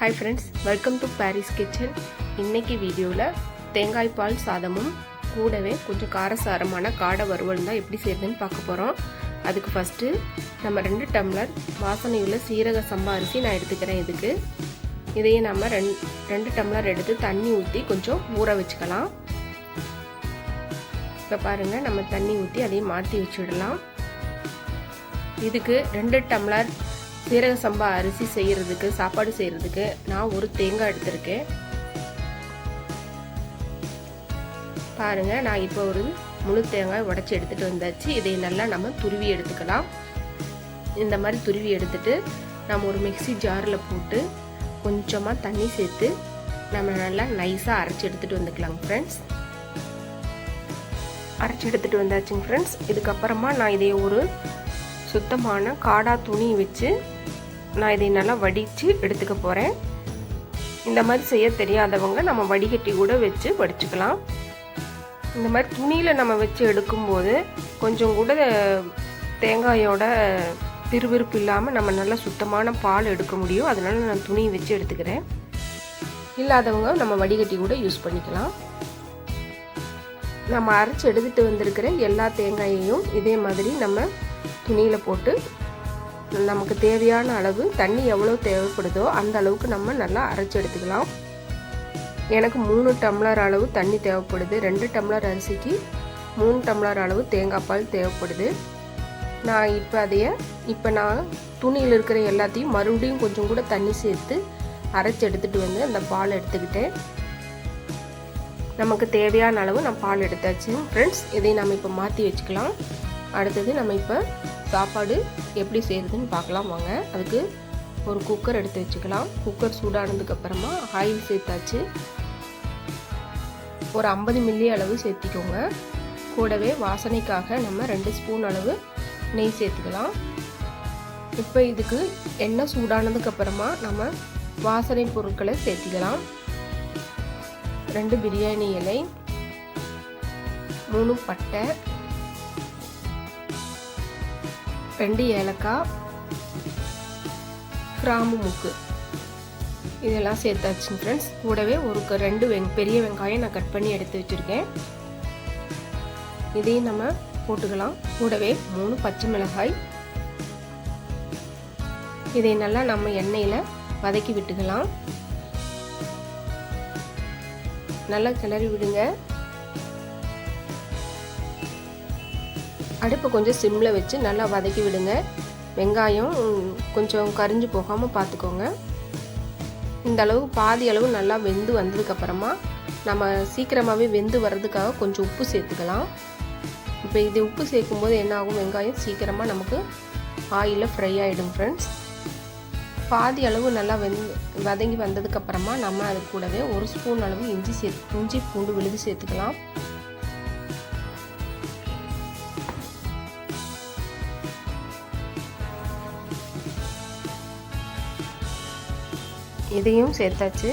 Hi friends, welcome to Paris kitchen. இன்னைக்கு வீடியோவில் தேங்காய் பால் சாதமும் கூடவே கொஞ்சம் காரசாரமான காடை வறுவல் தான் எப்படி செய்யுதுன்னு பார்க்க போகிறோம். அதுக்கு ஃபஸ்ட்டு நம்ம 2 டம்ளர் வாசனையுள்ள சீரக சம்பா அரிசி நான் எடுத்துக்கிறேன். இதையே நம்ம 2 டம்ளர் எடுத்து தண்ணி ஊற்றி கொஞ்சம் ஊற வச்சுக்கலாம். இப்போ பாருங்கள், நம்ம தண்ணி ஊற்றி அதையும் மாற்றி வச்சுடலாம். இதுக்கு 2 டம்ளர் சீரக சம்பா அரிசி செய்கிறதுக்கு, சாப்பாடு செய்கிறதுக்கு நான் ஒரு தேங்காய் எடுத்திருக்கேன். பாருங்கள், நான் இப்போ ஒரு முழு தேங்காய் உடச்சி எடுத்துகிட்டு வந்தாச்சு. இதை நல்லா நம்ம துருவி எடுத்துக்கலாம். இந்த மாதிரி துருவி எடுத்துட்டு நம்ம ஒரு மிக்ஸி ஜாரில் போட்டு கொஞ்சமாக தண்ணி சேர்த்து நம்ம நல்லா நைஸாக அரைச்சி எடுத்துகிட்டு வந்துக்கலாங்க ஃப்ரெண்ட்ஸ். அரைச்சி எடுத்துகிட்டு வந்தாச்சுங்க ஃப்ரெண்ட்ஸ். இதுக்கப்புறமா நான் இதை ஒரு சுத்தமான காடா துணி வச்சு நான் இதை நல்லா வடித்து எடுத்துக்க போகிறேன். இந்த மாதிரி செய்ய தெரியாதவங்க நம்ம வடிகட்டி கூட வச்சு வடிச்சுக்கலாம். இந்த மாதிரி துணியில் நம்ம வச்சு எடுக்கும்போது கொஞ்சம் கூட தேங்காயோட பிறுபிறுப்பு இல்லாமல் நம்ம நல்லா சுத்தமான பால் எடுக்க முடியும். அதனால நான் துணி வச்சு எடுத்துக்கிறேன். இல்லாதவங்க நம்ம வடிகட்டி கூட யூஸ் பண்ணிக்கலாம். நம்ம அரைச்சி எடுத்துகிட்டு வந்திருக்கிற எல்லா தேங்காயையும் இதே மாதிரி நம்ம துணியில் போட்டு நமக்கு தேவையான அளவு தண்ணி எவ்வளோ தேவைப்படுதோ அந்த அளவுக்கு நம்ம நல்லா அரைச்சி எடுத்துக்கலாம். எனக்கு 3 டம்ளர் அளவு தண்ணி தேவைப்படுது. 2 டம்ளர் அரிசிக்கு 3 டம்ளர் அளவு தேங்காய் பால் தேவைப்படுது. நான் இப்போ நான் துணியில் இருக்கிற எல்லாத்தையும் மறுபடியும் கொஞ்சம் கூட தண்ணி சேர்த்து அரைச்சி எடுத்துகிட்டு வந்து அந்த பால் எடுத்துக்கிட்டேன். நமக்கு தேவையான அளவு நான் பால் எடுத்தாச்சு ஃப்ரெண்ட்ஸ். இதை நம்ம இப்போ மாற்றி வச்சுக்கலாம். அடுத்தது நம்ம இப்போ சாப்பாடு எப்படி செய்கிறதுன்னு பார்க்கலாம் வாங்க. அதுக்கு ஒரு குக்கர் எடுத்து வச்சுக்கலாம். குக்கர் சூடானதுக்கப்புறமா ஆயில் சேர்த்தாச்சு. ஒரு 50 மில்லி அளவு சேர்த்திக்கோங்க. கூடவே வாசனைக்காக நம்ம 2 ஸ்பூன் அளவு நெய் சேர்த்துக்கலாம். இப்போ இதுக்கு எண்ணெய் சூடானதுக்கப்புறமா நம்ம வாசனை பொருட்களை சேர்த்திக்கலாம். 2 பிரியாணி இலை, 3 பட்டை, 2 ஏலக்காய், கிராம்பு முக்கு இதெல்லாம் சேர்த்தாச்சு ஃப்ரெண்ட்ஸ். கூடவே ஒரு 2 பெரிய வெங்காயம் நான் கட் பண்ணி எடுத்து வச்சுருக்கேன். இதையும் நம்ம போட்டுக்கலாம். கூடவே 3 பச்சை மிளகாய். இதை நல்லா நம்ம எண்ணெயில் வதக்கி விட்டுக்கலாம். நல்லா கிளறி விடுங்க. அடுப்பை கொஞ்சம் சிம்மில் வச்சு நல்லா வதக்கி விடுங்க. வெங்காயம் கொஞ்சம் கரிஞ்சு போகாமல் பார்த்துக்கோங்க. இந்த அளவு பாதி அளவு நல்லா வெந்து வந்ததுக்கப்புறமா நம்ம சீக்கிரமாகவே வெந்து வர்றதுக்காக கொஞ்சம் உப்பு சேர்த்துக்கலாம். இப்போ இது உப்பு சேர்க்கும்போது என்ன ஆகும், வெங்காயம் சீக்கிரமாக நமக்கு ஆயிலில் ஃப்ரை ஆகிடும் ஃப்ரெண்ட்ஸ். பாதி அளவு நல்லா வதங்கி வந்ததுக்கப்புறமா நம்ம அது கூடவே 1 ஸ்பூன் அளவு இஞ்சி பூண்டு விழுது சேர்த்துக்கலாம். இதையும் சேர்த்தாச்சு.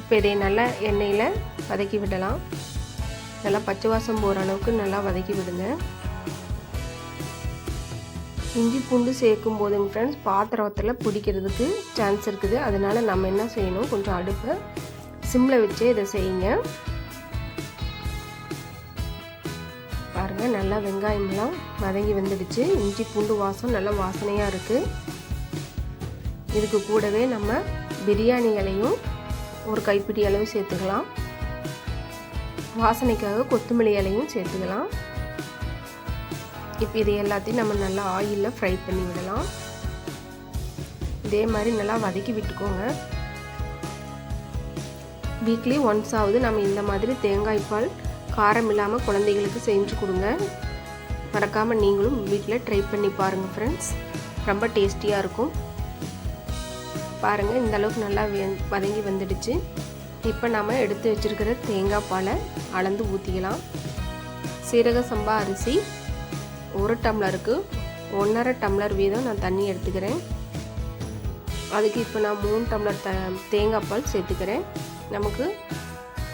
இப்போ இதை நல்லா எண்ணெயில் வதக்கி விடலாம். நல்லா பச்சை வாசம் போகிற அளவுக்கு நல்லா வதக்கி விடுங்க. இஞ்சி பூண்டு சேர்க்கும் போதுங்க ஃப்ரெண்ட்ஸ், பாத்திரத்தில் பிடிக்கிறதுக்கு சான்ஸ் இருக்குது. அதனால் நம்ம என்ன செய்யணும், கொஞ்சம் அடுப்பை சிம்மில் வச்சே இதை செய்யுங்க. பாருங்கள், நல்லா வெங்காயம்லாம் வதங்கி வந்துடுச்சு. இஞ்சி பூண்டு வாசம் நல்லா வாசனையாக இருக்குது. இதுக்கு கூடவே நம்ம பிரியாணி இலையும் ஒரு கைப்பிடி அளவு சேர்த்துக்கலாம். வாசனைக்காக கொத்தமல்லி இலையும் சேர்த்துக்கலாம். இப்போ இது எல்லாத்தையும் நம்ம நல்லா ஆயிலில் ஃப்ரை பண்ணி விடலாம். இதே மாதிரி நல்லா வதக்கி விட்டுக்கோங்க. வீக்லி ஒன்ஸ் ஆகுது நம்ம இந்த மாதிரி தேங்காய் பால் காரம் இல்லாமல் குழந்தைகளுக்கு செஞ்சு கொடுங்க. மறக்காமல் நீங்களும் வீட்டில் ட்ரை பண்ணி பாருங்கள் ஃப்ரெண்ட்ஸ். ரொம்ப டேஸ்டியாக இருக்கும். பாருங்கள், இந்த அளவுக்கு நல்லா வதங்கி வந்துடுச்சு. இப்போ நம்ம எடுத்து வச்சுருக்கிற தேங்காய் பாலை அளந்து ஊற்றிக்கலாம். சீரக சம்பா அரிசி 1 டம்ளருக்கு 1.5 டம்ளர் வீதம் நான் தண்ணி எடுத்துக்கிறேன். அதுக்கு இப்போ நான் 3 டம்ளர் தேங்காய் பால் சேர்த்துக்கிறேன். நமக்கு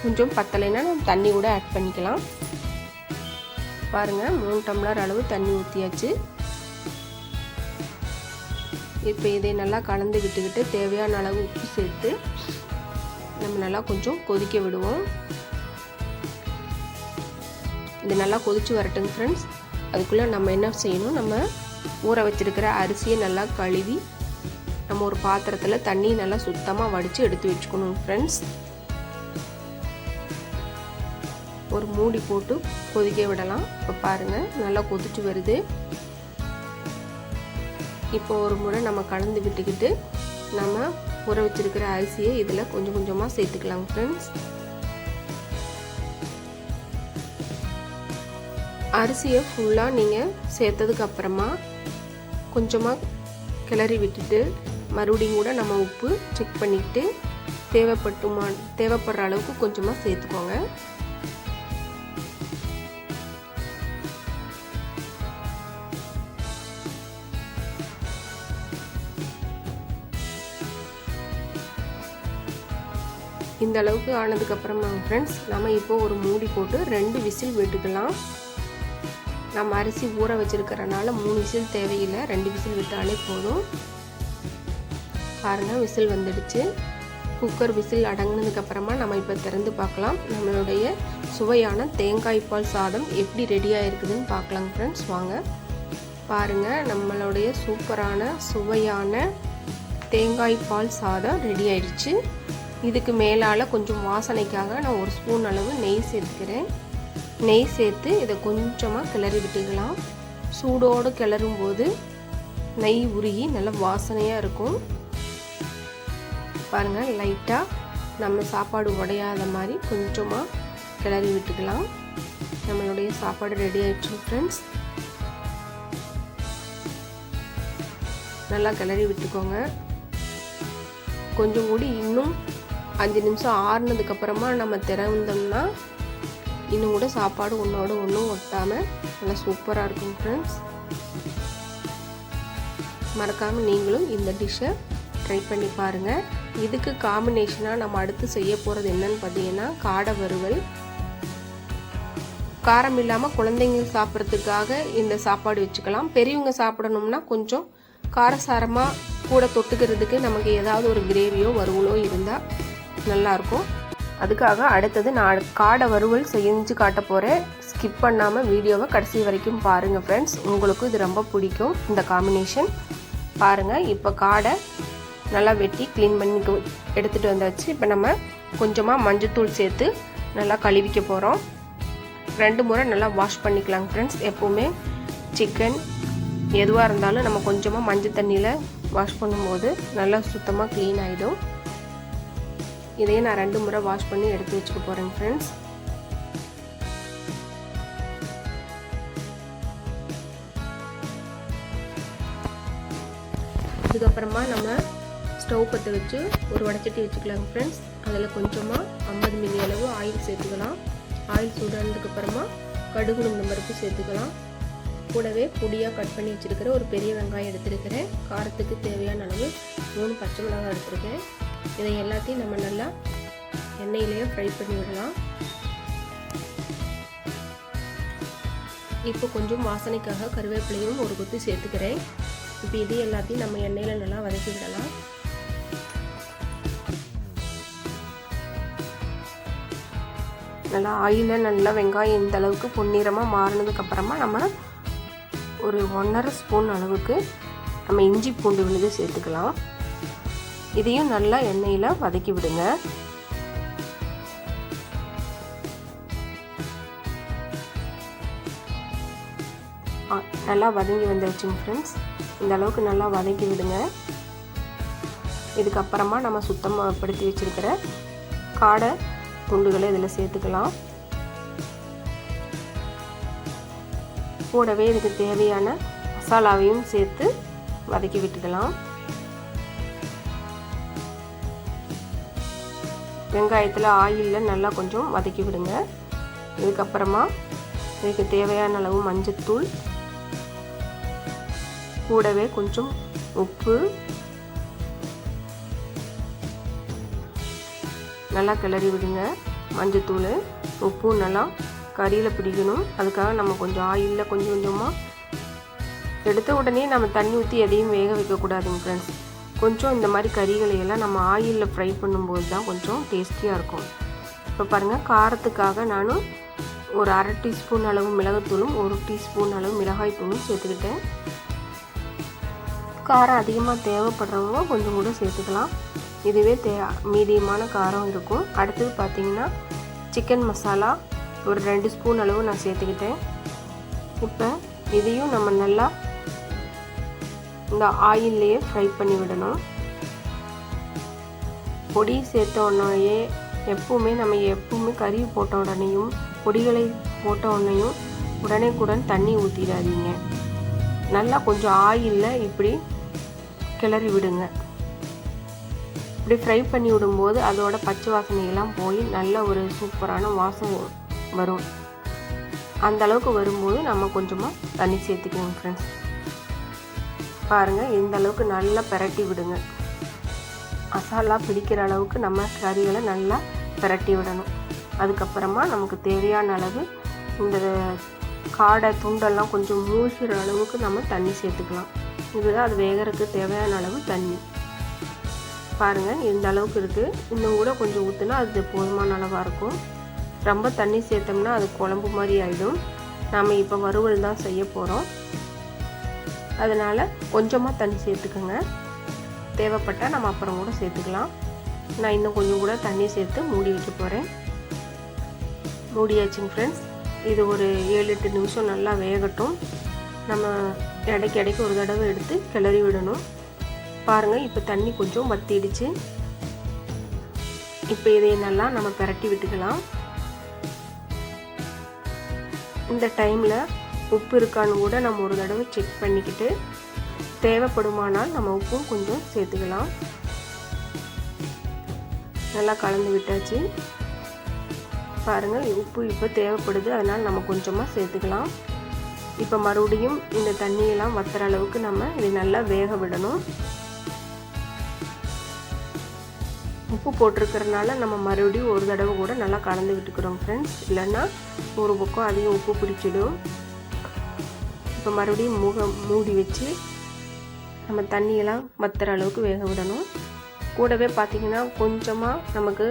கொஞ்சம் பத்தலைன்னா நம்ம தண்ணி கூட ஆட் பண்ணிக்கலாம். பாருங்கள், 3 டம்ளர் அளவு தண்ணி ஊற்றியாச்சு. இப்போ இதை நல்லா கலந்து விட்டுக்கிட்டு தேவையான அளவு உப்பு சேர்த்து நம்ம நல்லா கொஞ்சம் கொதிக்க விடுவோம். இது நல்லா கொதிச்சு வரட்டுங்க ஃப்ரெண்ட்ஸ். அதுக்குள்ளே நம்ம என்ன செய்யணும், நம்ம ஊற வச்சிருக்கிற அரிசியை நல்லா கழுவி நம்ம ஒரு பாத்திரத்தில் தண்ணி நல்லா சுத்தமாக வடித்து எடுத்து வச்சுக்கணும் ஃப்ரெண்ட்ஸ். ஒரு மூடி போட்டு கொதிக்க விடலாம். இப்போ பாருங்கள் நல்லா கொதிச்சு வருது. இப்போ ஒரு முறை நம்ம கலந்து விட்டுக்கிட்டு நம்ம ஊற வச்சிருக்கிற அரிசியை இதில் கொஞ்சம் கொஞ்சமாக சேர்த்துக்கலாம் ஃப்ரெண்ட்ஸ். அரிசியை ஃபுல்லாக நீங்கள் சேர்த்ததுக்கு அப்புறமா கொஞ்சமாக கிளறி விட்டுட்டு மறுபடியும் கூட நம்ம உப்பு செக் பண்ணிக்கிட்டு தேவைப்படுற அளவுக்கு கொஞ்சமாக சேர்த்துக்கோங்க. இந்த அளவுக்கு ஆனதுக்கப்புறமா ஃப்ரெண்ட்ஸ் நம்ம இப்போ ஒரு மூடி போட்டு 2 விசில் விட்டுக்கலாம். நம்ம அரிசி ஊற வச்சுருக்கிறனால 3 விசில் தேவையில்லை, 2 விசில் விட்டாலே போதும். பாருங்கள் விசில் வந்துடுச்சு. குக்கர் விசில் அடங்கினதுக்கப்புறமா நம்ம இப்போ திறந்து பார்க்கலாம். நம்மளுடைய சுவையான தேங்காய் பால் சாதம் எப்படி ரெடியாக இருக்குதுன்னு பார்க்கலாங்க ஃப்ரெண்ட்ஸ். வாங்க பாருங்கள், நம்மளுடைய சூப்பரான சுவையான தேங்காய் பால் சாதம் ரெடி ஆயிடுச்சு. இதுக்கு மேலால் கொஞ்சம் வாசனைக்காக நான் 1 ஸ்பூன் அளவு நெய் சேர்த்துக்கிறேன். நெய் சேர்த்து இதை கொஞ்சமாக கிளறி விட்டுக்கலாம். சூடோடு கிளறும் போது நெய் உருகி நல்ல வாசனையாக இருக்கும். பாருங்கள், லைட்டாக நம்ம சாப்பாடு உடையாத மாதிரி கொஞ்சமாக கிளறி விட்டுக்கலாம். நம்மளுடைய சாப்பாடு ரெடி ஆயிடுச்சு ஃப்ரெண்ட்ஸ். நல்லா கிளறி விட்டுக்கோங்க. கொஞ்சம் கூடி இன்னும் 5 நிமிஷம் ஆறுனதுக்கப்புறமா நம்ம திறந்தோம்னா இன்னும் கூட சாப்பாடு ஒன்றோட ஒன்றும் ஒட்டாமல் நல்லா சூப்பராக இருக்கும் ஃப்ரெண்ட்ஸ். மறக்காமல் நீங்களும் இந்த டிஷ்ஷை ட்ரை பண்ணி பாருங்கள். இதுக்கு காம்பினேஷனாக நம்ம அடுத்து செய்ய போகிறது என்னன்னு பார்த்தீங்கன்னா காடை வறுவல். காரம் இல்லாமல் குழந்தைங்க சாப்பிட்றதுக்காக இந்த சாப்பாடு வச்சுக்கலாம். பெரியவங்க சாப்பிடணும்னா கொஞ்சம் காரசாரமாக கூட தொட்டுக்கிறதுக்கு நமக்கு ஏதாவது ஒரு கிரேவியோ வறுவலோ இருந்தால் நல்லாயிருக்கும். அதுக்காக அடுத்தது நான் காடை வறுவல் செஞ்சு காட்ட போகிறேன். ஸ்கிப் பண்ணாமல் வீடியோவை கடைசி வரைக்கும் பாருங்கள் ஃப்ரெண்ட்ஸ். உங்களுக்கு இது ரொம்ப பிடிக்கும் இந்த காம்பினேஷன். பாருங்கள், இப்போ காடை நல்லா வெட்டி க்ளீன் பண்ணி எடுத்துகிட்டு வந்தாச்சு. இப்போ நம்ம கொஞ்சமாக மஞ்சத்தூள் சேர்த்து நல்லா கழுவிக்க போகிறோம். 2 முறை நல்லா வாஷ் பண்ணிக்கலாங்க ஃப்ரெண்ட்ஸ். எப்போவுமே சிக்கன் எதுவாக இருந்தாலும் நம்ம கொஞ்சமாக மஞ்சள் தண்ணியில் வாஷ் பண்ணும்போது நல்லா சுத்தமாக க்ளீன் ஆகிடும். இதையே நான் 2 முறை வாஷ் பண்ணி எடுத்து வச்சுக்க போகிறேங்க ஃப்ரெண்ட்ஸ். இதுக்கப்புறமா நம்ம ஸ்டவ் பற்ற வச்சு ஒரு வடைச்சட்டி வச்சுக்கலாங்க ஃப்ரெண்ட்ஸ். அதில் கொஞ்சமாக 50 மில்லி அளவு ஆயில் சேர்த்துக்கலாம். ஆயில் சூடானதுக்கப்புறமா கடுகு உளுந்தம் பருப்பு சேர்த்துக்கலாம். கூடவே பொடியாக கட் பண்ணி வச்சுருக்கிற ஒரு பெரிய வெங்காயம் எடுத்துருக்கிறேன். காரத்துக்கு தேவையான அளவு 3 பச்சை மிளகாய் எடுத்துருக்கேன். இதை எல்லாத்தையும் நம்ம நல்லா எண்ணெயிலேயே ஃப்ரை பண்ணி விடலாம். இப்போ கொஞ்சம் வாசனைக்காக கருவேப்பிலையும் ஒரு கொத்து சேர்த்துக்கிறேன். இப்போ இது எல்லாத்தையும் நம்ம எண்ணெயில் நல்லா வதக்கி விடலாம். நல்லா ஆயிலில் நல்லா வெங்காயம் இந்த அளவுக்கு பொன்னிறமாக மாறினதுக்கப்புறமா நம்ம ஒரு 1½ ஸ்பூன் அளவுக்கு நம்ம இஞ்சி பூண்டு விழுது சேர்த்துக்கலாம். இதையும் நல்லா எண்ணெயில் வதக்கி விடுங்க. நல்லா வதங்கி வந்துருச்சுங்க ஃப்ரெண்ட்ஸ். இந்த அளவுக்கு நல்லா வதக்கி விடுங்க. இதுக்கப்புறமா நம்ம சுத்தமாக படுத்தி வச்சுருக்கிற காடை துண்டுகளை இதில் சேர்த்துக்கலாம். கூடவே இதுக்கு தேவையான மசாலாவையும் சேர்த்து வதக்கி விட்டுக்கலாம். வெங்காயத்தில் ஆயிலில் நல்லா கொஞ்சம் வதக்கி விடுங்க. இதுக்கப்புறமா இதுக்கு தேவையான அளவு மஞ்சத்தூள், கூடவே கொஞ்சம் உப்பு நல்லா கிளறி விடுங்க. மஞ்சத்தூள் உப்பு நல்லா கறியில் பிடிக்கணும். அதுக்காக நம்ம கொஞ்சம் ஆயிலில் கொஞ்சம் கொஞ்சமாக எடுத்த உடனே நம்ம தண்ணி ஊற்றி எதையும் வேக வைக்கக்கூடாதுங்க ஃப்ரெண்ட்ஸ். கொஞ்சம் இந்த மாதிரி கறிகளையெல்லாம் நம்ம ஆயிலில் ஃப்ரை பண்ணும்போது தான் கொஞ்சம் டேஸ்டியாக இருக்கும். இப்போ பாருங்கள், காரத்துக்காக நான் ஒரு 1/2 டீஸ்பூன் அளவு மிளகுத்தூளும் 1 டீஸ்பூன் அளவு மிளகாய் தூளும் சேர்த்துக்கிட்டேன். காரம் அதிகமாக தேவைப்படுறவங்க கொஞ்சம் கூட சேர்த்துக்கலாம். இதுவே மீடியமான காரம் இருக்கும். அடுத்தது பார்த்திங்கன்னா சிக்கன் மசாலா ஒரு 2 ஸ்பூன் அளவு நான் சேர்த்துக்கிட்டேன். இப்போ இதையும் நம்ம நல்லா இந்த ஆயில்லையே ஃப்ரை பண்ணி விடணும். பொடி சேர்த்த உடனேயே எப்பவுமே கறி போட்ட உடனேயும் பொடிகளை போட்ட உடனேயும் உடனேக்குடன் தண்ணி ஊற்றிடாதீங்க. நல்லா கொஞ்சம் ஆயிலில் இப்படி கிளறி விடுங்க. இப்படி ஃப்ரை பண்ணி விடும்போது அதோட பச்சை வாசனையெல்லாம் போய் நல்ல ஒரு சூப்பரான வாசனை வரும். அந்த அளவுக்கு வரும்போது நம்ம கொஞ்சமாக தண்ணி சேர்த்துக்கணும் ஃப்ரெண்ட்ஸ். பாருங்கள், இந்த அளவுக்கு நல்லா பிரட்டி விடுங்க. மசாலா பிடிக்கிற அளவுக்கு நம்ம கறிகளை நல்லா பிரட்டி விடணும். அதுக்கப்புறமா நமக்கு தேவையான அளவு இந்த காடை துண்டெல்லாம் கொஞ்சம் மூழ்கிற அளவுக்கு நம்ம தண்ணி சேர்த்துக்கலாம். இதுதான் அது வேகிறதுக்கு தேவையான அளவு தண்ணி. பாருங்கள், இந்த அளவுக்கு இருக்குது. இன்னும் கூட கொஞ்சம் ஊற்றுனா அது போதுமான அளவாக இருக்கும். ரொம்ப தண்ணி சேர்த்தோம்னா அது குழம்பு மாதிரி ஆகிடும். நாம் இப்போ வறுவல் தான் செய்ய போகிறோம். அதனால் கொஞ்சமாக தண்ணி சேர்த்துக்கோங்க. தேவைப்பட்டால் நம்ம அப்புறம் கூட சேர்த்துக்கலாம். நான் இன்னும் கொஞ்சம் கூட தண்ணி சேர்த்து மூடி வைக்க போகிறேன். மூடியாச்சுங்க ஃப்ரெண்ட்ஸ். இது ஒரு 7-8 நிமிஷம் நல்லா வேகட்டும். நம்ம இடைக்கு ஒரு தடவை எடுத்து கிளறி விடணும். பாருங்கள், இப்போ தண்ணி கொஞ்சம் வத்திடுச்சு. இப்போ இதை நல்லா நம்ம பிரட்டி விட்டுக்கலாம். இந்த டைமில் உப்பு இருக்கான்னு கூட நம்ம ஒரு தடவை செக் பண்ணிக்கிட்டு தேவைப்படுமானால் நம்ம உப்பும் கொஞ்சம் சேர்த்துக்கலாம். நல்லா கலந்து விட்டாச்சு. பாருங்கள், உப்பு இப்போ தேவைப்படுது, அதனால் நம்ம கொஞ்சமாக சேர்த்துக்கலாம். இப்போ மறுபடியும் இந்த தண்ணியெல்லாம் வத்துற அளவுக்கு நம்ம இதை நல்லா வேக விடணும். உப்பு போட்டிருக்கிறதுனால நம்ம மறுபடியும் ஒரு தடவை கூட நல்லா கலந்து விட்டுக்கிறோம் ஃப்ரெண்ட்ஸ். இல்லைன்னா ஒரு பக்கம் அதிகம் உப்பு பிடிச்சிடும். இப்போ மறுபடியும் மூடி வச்சு நம்ம தண்ணியெல்லாம் வத்துற அளவுக்கு வேக விடணும். கூடவே பார்த்திங்கன்னா கொஞ்சமாக நமக்கு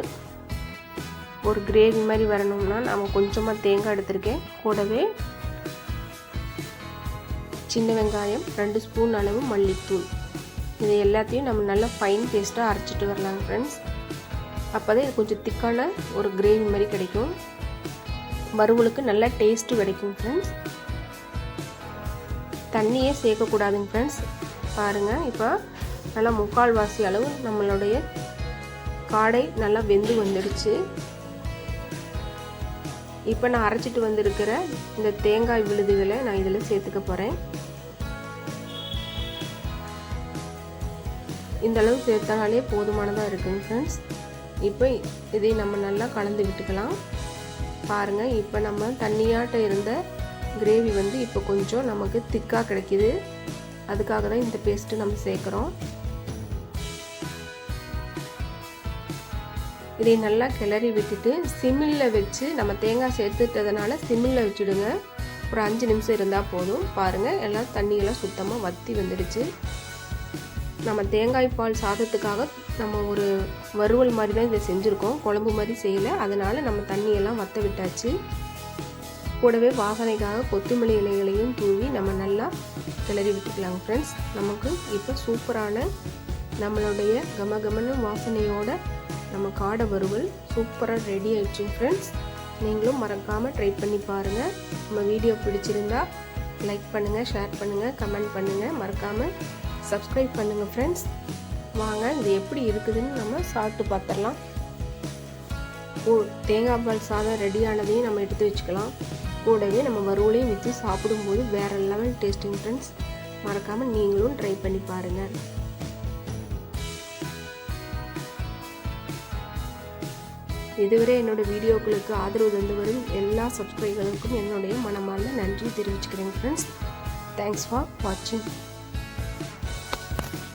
ஒரு கிரேவி மாதிரி வரணும்னா நம்ம கொஞ்சமாக தேங்காய் எடுத்திருக்கேன். கூடவே சின்ன வெங்காயம் 2 ஸ்பூன் அளவு மல்லித்தூள், இது எல்லாத்தையும் நம்ம நல்லா ஃபைன் பேஸ்ட்டாக அரைச்சிட்டு வரலாங்க ஃப்ரெண்ட்ஸ். அப்போ தான் இது கொஞ்சம் திக்கான ஒரு கிரேவி மாதிரி கிடைக்கும். வறுவலுக்கு நல்லா டேஸ்ட்டு கிடைக்கும் ஃப்ரெண்ட்ஸ். தண்ணியே சேர்க்கக்கூடாதுங்க ஃப்ரெண்ட்ஸ். பாருங்கள், இப்போ நல்லா 3/4 வாசி அளவு நம்மளுடைய காடை நல்லா வெந்து வந்துடுச்சு. இப்போ நான் அரைச்சிட்டு வந்திருக்கிற இந்த தேங்காய் விழுதுகளை நான் இதில் சேர்த்துக்க போகிறேன். இந்த அளவு சேர்த்தாலே போதுமானதாக இருக்குங்க ஃப்ரெண்ட்ஸ். இப்போ இதை நம்ம நல்லா கலந்து விட்டுக்கலாம். பாருங்கள், இப்போ நம்ம தண்ணியாட்ட இருந்த கிரேவி வந்து இப்போ கொஞ்சம் நமக்கு திக்காக கிடைக்கிது. அதுக்காக தான் இந்த பேஸ்ட்டு நம்ம சேர்க்குறோம். இதை நல்லா கிளறி விட்டுட்டு சிம்மில் வச்சு, நம்ம தேங்காய் சேர்த்துட்டதுனால சிம்மில் வச்சுடுங்க. ஒரு 5 நிமிஷம் இருந்தால் போதும். பாருங்கள், எல்லாம் தண்ணியெல்லாம் சுத்தமாக வற்றி வந்துடுச்சு. நம்ம தேங்காய் பால் சாதத்துக்காக நம்ம ஒரு வறுவல் மாதிரி தான் இதை செஞ்சுருக்கோம், குழம்பு மாதிரி செய்யலை. அதனால் நம்ம தண்ணியெல்லாம் வற்ற விட்டாச்சு. கூடவே வாசனைக்காக கொத்தமல்லி இலைகளையும் தூவி நம்ம நல்லா கிளறி விட்டுக்கலாங்க ஃப்ரெண்ட்ஸ். நமக்கு இப்போ சூப்பரான நம்மளுடைய கமகமன்னு வாசனையோட நம்ம காடை வறுவல் சூப்பராக ரெடி ஆயிடுச்சு ஃப்ரெண்ட்ஸ். நீங்களும் மறக்காமல் ட்ரை பண்ணி பாருங்கள். நம்ம வீடியோ பிடிச்சிருந்தா லைக் பண்ணுங்கள், ஷேர் பண்ணுங்கள், கமெண்ட் பண்ணுங்கள், மறக்காமல் சப்ஸ்கிரைப் பண்ணுங்கள் ஃப்ரெண்ட்ஸ். வாங்க, இது எப்படி இருக்குதுன்னு நம்ம சாப்பிட்டு பார்த்துடலாம். தேங்காய் பால் சாதம் ரெடியானதையும் நம்ம எடுத்து வச்சுக்கலாம். கூடவே நம்ம வறுவலையும் வச்சு சாப்பிடும்போது வேறு லெவல் டேஸ்டிங் ஃப்ரெண்ட்ஸ். மறக்காமல் நீங்களும் ட்ரை பண்ணி பாருங்கள். இதுவரை என்னோடய வீடியோக்களுக்கு ஆதரவு தந்து வரும் எல்லா சப்ஸ்கிரைபர்களுக்கும் என்னுடைய மனமார்ந்த நன்றி தெரிவிச்சுக்கிறேன் ஃப்ரெண்ட்ஸ். தேங்க்ஸ் ஃபார் வாட்சிங்.